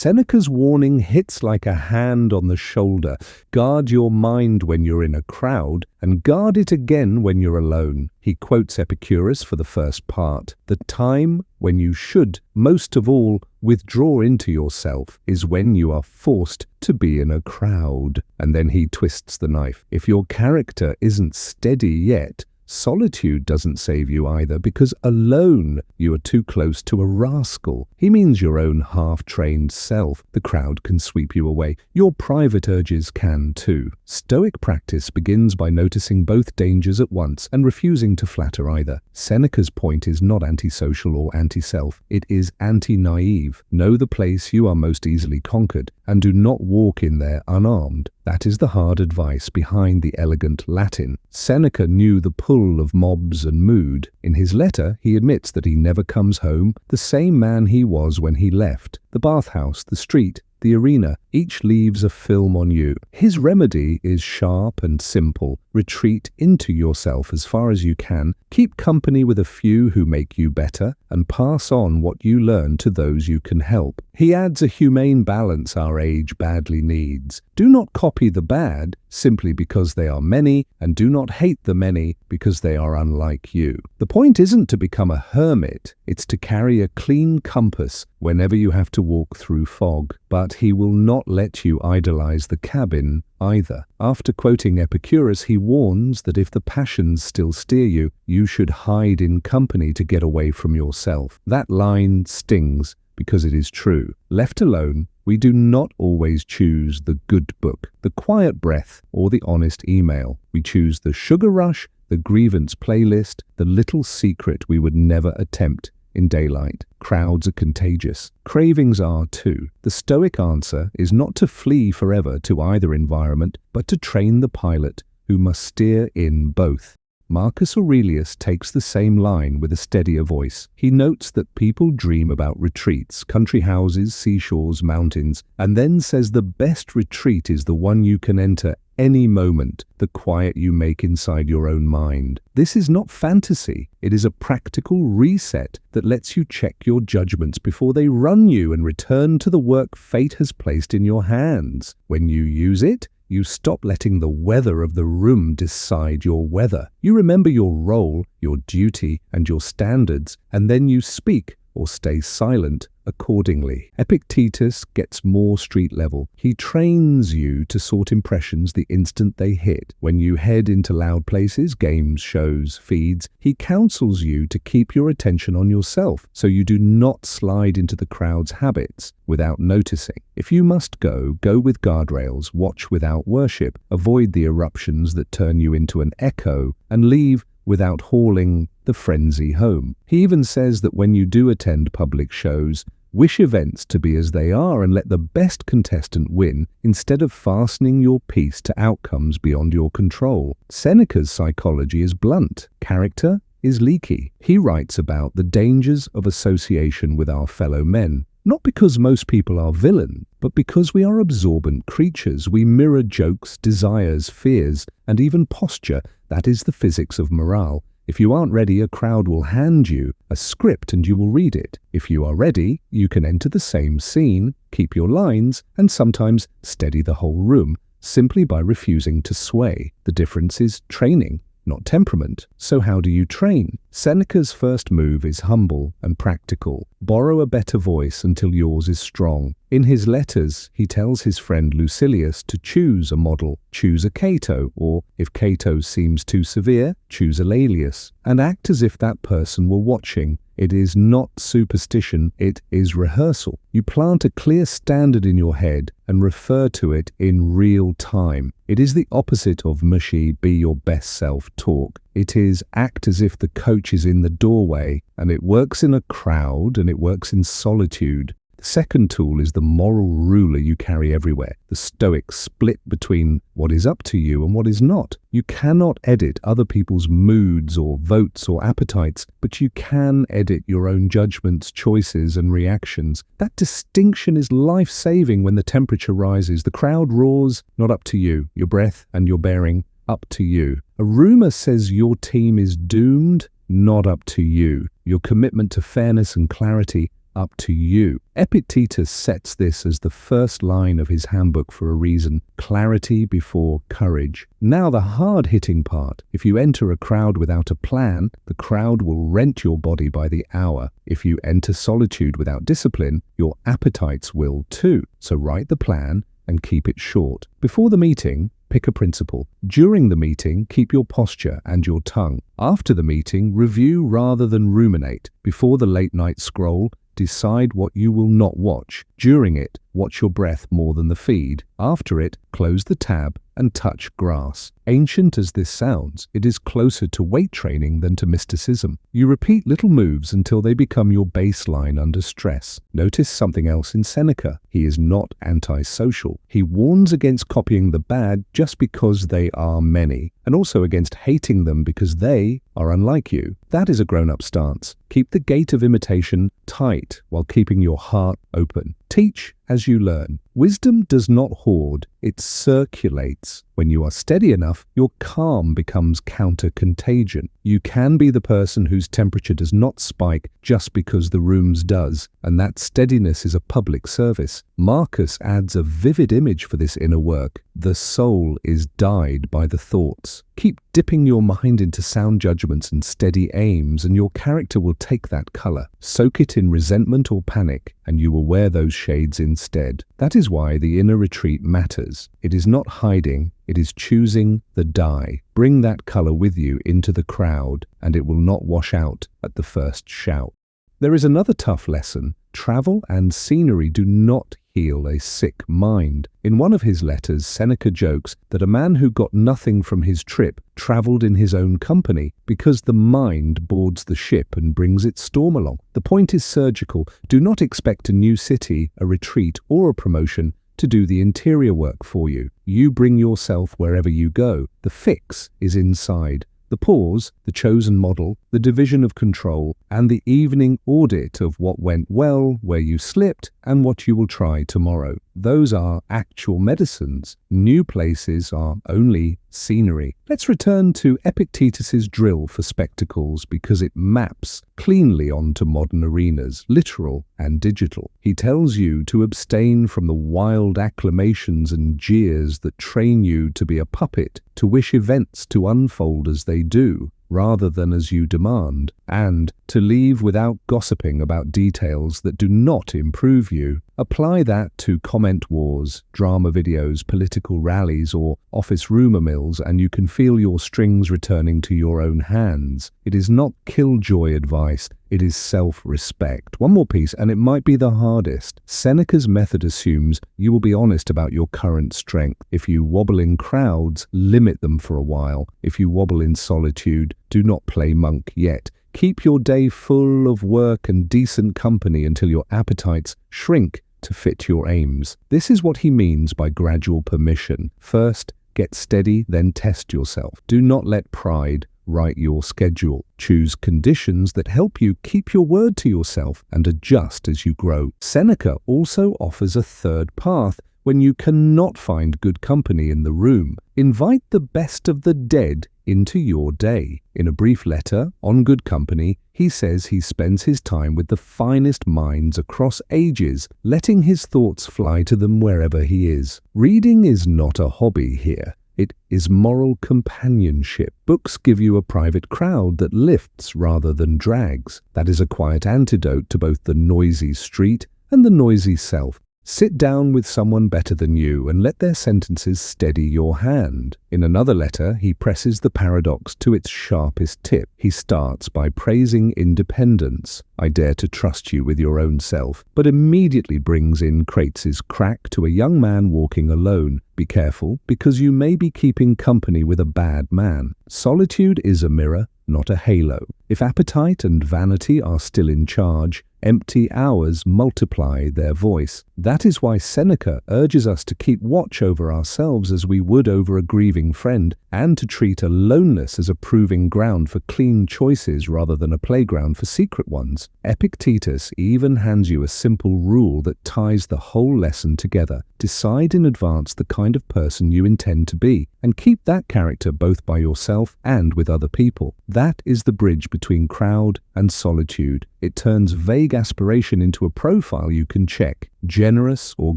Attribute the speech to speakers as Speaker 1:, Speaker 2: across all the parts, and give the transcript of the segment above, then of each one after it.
Speaker 1: Seneca's warning hits like a hand on the shoulder. Guard your mind when you're in a crowd, and guard it again when you're alone. He quotes Epictetus for the first part. The time when you should, most of all, withdraw into yourself is when you are forced to be in a crowd. And then he twists the knife. If your character isn't steady yet, solitude doesn't save you either, because alone you are too close to a rascal. He means your own half-trained self. The crowd can sweep you away. Your private urges can too. Stoic practice begins by noticing both dangers at once and refusing to flatter either. Seneca's point is not antisocial or anti-self. It is anti-naive. Know the place you are most easily conquered, and do not walk in there unarmed. That is the hard advice behind the elegant Latin. Seneca knew the pull of mobs and mood. In his letter, he admits that he never comes home the same man he was when he left. The bathhouse, the street, the arena, each leaves a film on you. His remedy is sharp and simple. Retreat into yourself as far as you can, keep company with a few who make you better, and pass on what you learn to those you can help. He adds a humane balance our age badly needs. Do not copy the bad simply because they are many, and do not hate the many because they are unlike you. The point isn't to become a hermit, it's to carry a clean compass whenever you have to walk through fog. But he will not let you idolize the cabin either. After quoting Epictetus, he warns that if the passions still steer you, you should hide in company to get away from yourself. That line stings because it is true. Left alone, we do not always choose the good book, the quiet breath, or the honest email. We choose the sugar rush, the grievance playlist, the little secret we would never attempt in daylight. Crowds are contagious. Cravings are too. The Stoic answer is not to flee forever to either environment, but to train the pilot who must steer in both. Marcus Aurelius takes the same line with a steadier voice. He notes that people dream about retreats, country houses, seashores, mountains, and then says the best retreat is the one you can enter any moment, the quiet you make inside your own mind. This is not fantasy. It is a practical reset that lets you check your judgments before they run you and return to the work fate has placed in your hands. When you use it, you stop letting the weather of the room decide your weather. You remember your role, your duty, and your standards, and then you speak or stay silent accordingly. Epictetus gets more street level. He trains you to sort impressions the instant they hit. When you head into loud places, games, shows, feeds, he counsels you to keep your attention on yourself so you do not slide into the crowd's habits without noticing. If you must go, go with guardrails, watch without worship, avoid the eruptions that turn you into an echo, and leave without hauling the frenzy home. He even says that when you do attend public shows, wish events to be as they are and let the best contestant win instead of fastening your peace to outcomes beyond your control. Seneca's psychology is blunt. Character is leaky. He writes about the dangers of association with our fellow men. Not because most people are villain, but because we are absorbent creatures. We mirror jokes, desires, fears, and even posture. That is the physics of morale. If you aren't ready, a crowd will hand you a script and you will read it. If you are ready, you can enter the same scene, keep your lines, and sometimes steady the whole room, simply by refusing to sway. The difference is training, not temperament. So how do you train? Seneca's first move is humble and practical. Borrow a better voice until yours is strong. In his letters, he tells his friend Lucilius to choose a model, choose a Cato, or if Cato seems too severe, choose a Aurelius, and act as if that person were watching. It is not superstition, it is rehearsal. You plant a clear standard in your head and refer to it in real time. It is the opposite of mushy, be your best self talk. It is act as if the coach is in the doorway, and it works in a crowd and it works in solitude. The second tool is the moral ruler you carry everywhere. The Stoics split between what is up to you and what is not. You cannot edit other people's moods or votes or appetites, but you can edit your own judgments, choices, and reactions. That distinction is life-saving when the temperature rises. The crowd roars, not up to you. Your breath and your bearing, up to you. A rumor says your team is doomed, not up to you. Your commitment to fairness and clarity, up to you. Epictetus sets this as the first line of his handbook for a reason: clarity before courage. Now the hard-hitting part. If you enter a crowd without a plan, the crowd will rent your body by the hour. If you enter solitude without discipline, your appetites will too. So write the plan and keep it short. Before the meeting, pick a principle. During the meeting, keep your posture and your tongue. After the meeting, review rather than ruminate. Before the late-night scroll, decide what you will not watch. During it, watch your breath more than the feed. After it, close the tab and touch grass. Ancient as this sounds, it is closer to weight training than to mysticism. You repeat little moves until they become your baseline under stress. Notice something else in Seneca. He is not antisocial. He warns against copying the bad just because they are many, and also against hating them because they are unlike you. That is a grown-up stance. Keep the gate of imitation tight while keeping your heart open. Teach as you learn. Wisdom does not hoard, it circulates. When you are steady enough, your calm becomes counter-contagion. You can be the person whose temperature does not spike just because the room's does, and that steadiness is a public service. Marcus adds a vivid image for this inner work. The soul is dyed by the thoughts. Keep dipping your mind into sound judgments and steady aims, and your character will take that color. Soak it in resentment or panic, and you will wear those shades instead. That is why the inner retreat matters. It is not hiding, it is choosing the dye. Bring that color with you into the crowd, and it will not wash out at the first shout. There is another tough lesson. Travel and scenery do not heal a sick mind. In one of his letters, Seneca jokes that a man who got nothing from his trip traveled in his own company because the mind boards the ship and brings its storm along. The point is surgical. Do not expect a new city, a retreat, or a promotion to do the interior work for you. You bring yourself wherever you go. The fix is inside. The pause, the chosen model, the division of control, and the evening audit of what went well, where you slipped, and what you will try tomorrow. Those are actual medicines. New places are only scenery. Let's return to Epictetus's drill for spectacles because it maps cleanly onto modern arenas, literal and digital. He tells you to abstain from the wild acclamations and jeers that train you to be a puppet, to wish events to unfold as they do, rather than as you demand, and to leave without gossiping about details that do not improve you. Apply that to comment wars, drama videos, political rallies, or office rumor mills, and you can feel your strings returning to your own hands. It is not killjoy advice, it is self-respect. One more piece, and it might be the hardest. Seneca's method assumes you will be honest about your current strength. If you wobble in crowds, limit them for a while. If you wobble in solitude, do not play monk yet. Keep your day full of work and decent company until your appetites shrink to fit your aims. This is what he means by gradual permission. First, get steady, then test yourself. Do not let pride write your schedule. Choose conditions that help you keep your word to yourself and adjust as you grow. Seneca also offers a third path when you cannot find good company in the room. Invite the best of the dead into your day. In a brief letter on good company, he says he spends his time with the finest minds across ages, letting his thoughts fly to them wherever he is. Reading is not a hobby here. It is moral companionship. Books give you a private crowd that lifts rather than drags. That is a quiet antidote to both the noisy street and the noisy self. Sit down with someone better than you and let their sentences steady your hand. In another letter, he presses the paradox to its sharpest tip. He starts by praising independence. I dare to trust you with your own self, but immediately brings in Crates's crack to a young man walking alone. Be careful, because you may be keeping company with a bad man. Solitude is a mirror, not a halo. If appetite and vanity are still in charge, empty hours multiply their voice. That is why Seneca urges us to keep watch over ourselves as we would over a grieving friend, and to treat aloneness as a proving ground for clean choices rather than a playground for secret ones. Epictetus even hands you a simple rule that ties the whole lesson together. Decide in advance the kind of person you intend to be, and keep that character both by yourself and with other people. That is the bridge between between crowd and solitude. It turns vague aspiration into a profile you can check. Generous or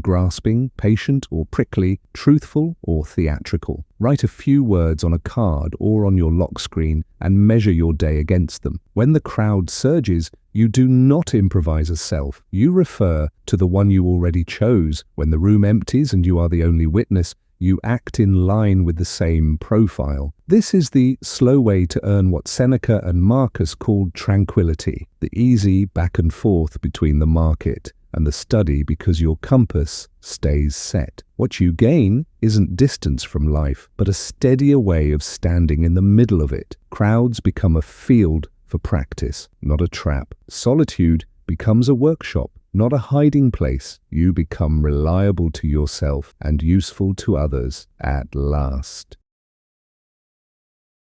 Speaker 1: grasping, patient or prickly, truthful or theatrical. Write a few words on a card or on your lock screen and measure your day against them. When the crowd surges, you do not improvise a self. You refer to the one you already chose. When the room empties and you are the only witness, you act in line with the same profile. This is the slow way to earn what Seneca and Marcus called tranquility, the easy back and forth between the market and the study because your compass stays set. What you gain isn't distance from life, but a steadier way of standing in the middle of it. Crowds become a field for practice, not a trap. Solitude becomes a workshop, not a hiding place. You become reliable to yourself and useful to others at last.